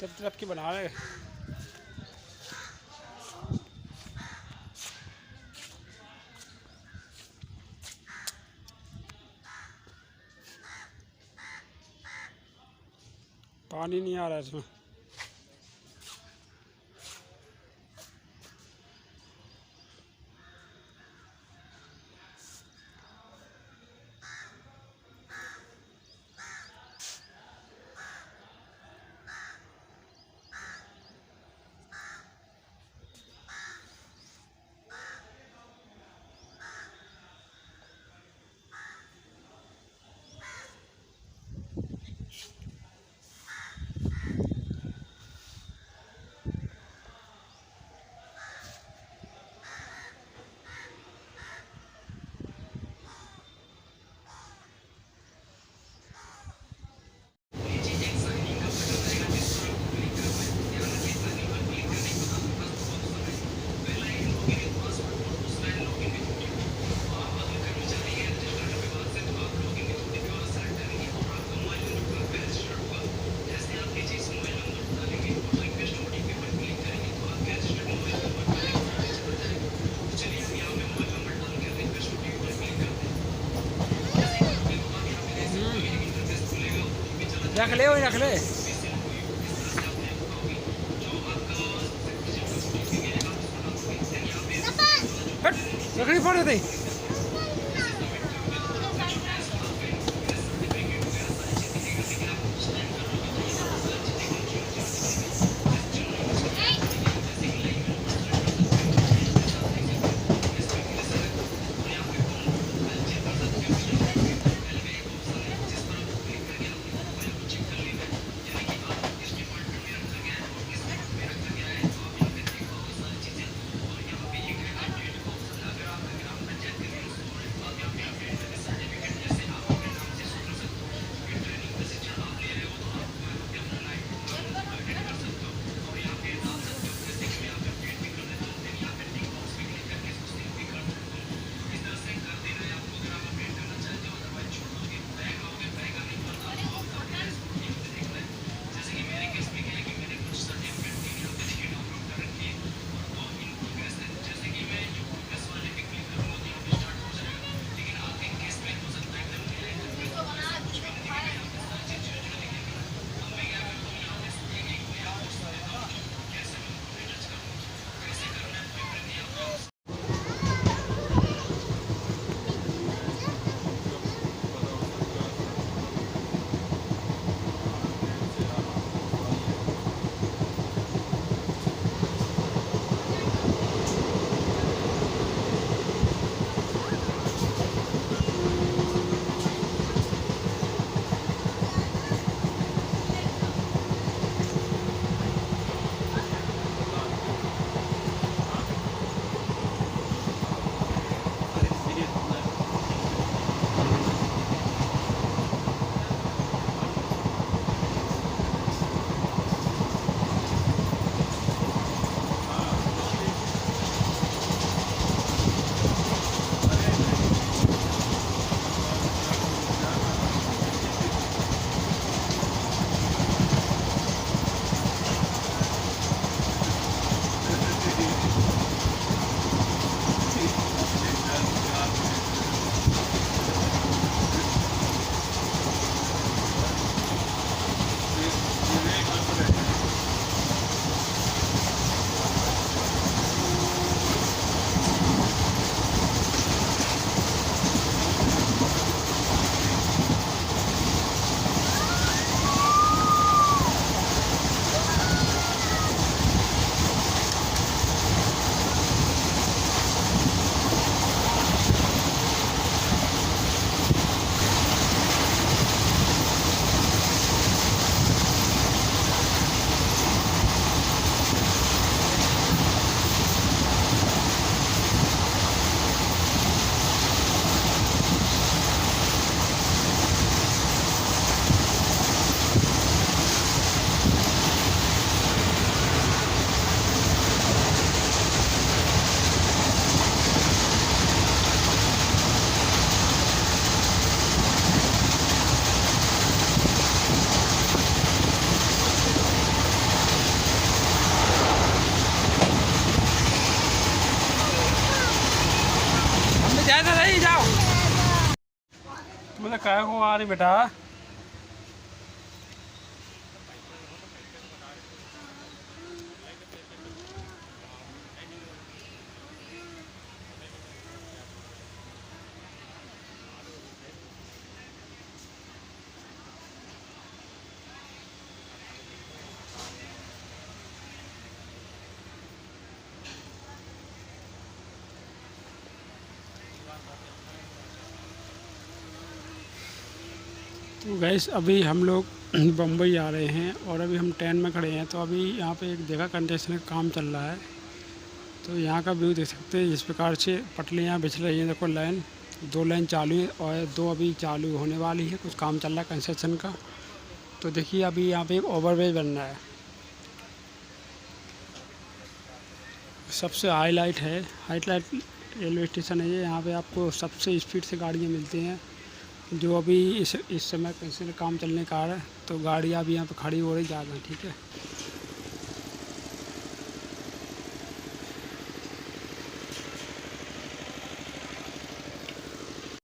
तरफ की बना रहे। पानी नहीं आ रहा इसमें। रख ले, वही रख ले। हट, रखनी पड़ रही थी। काय को आ रही बेटा? तो गैस अभी हम लोग बम्बई आ रहे हैं और अभी हम ट्रेन में खड़े हैं। तो अभी यहाँ पे एक जगह कंस्ट्रक्शन का काम चल रहा है। तो यहाँ का व्यू देख सकते हैं, जिस प्रकार से पटरियाँ बिछ रही हैं। देखो लाइन, 2 लाइन चालू है और 2 अभी चालू होने वाली है। कुछ काम चल रहा है कंस्ट्रक्शन का। तो देखिए अभी यहाँ पे एक ओवरब्रिज बन रहा है। सबसे हाईलाइट रेलवे स्टेशन है ये। यहाँ पे आपको सबसे स्पीड से गाड़ियाँ मिलती हैं। जो अभी इस समय कंस्ट्रक्शन काम चलने का है, तो गाड़ियाँ अभी यहाँ पे खड़ी हो रही ज़्यादा। ठीक है।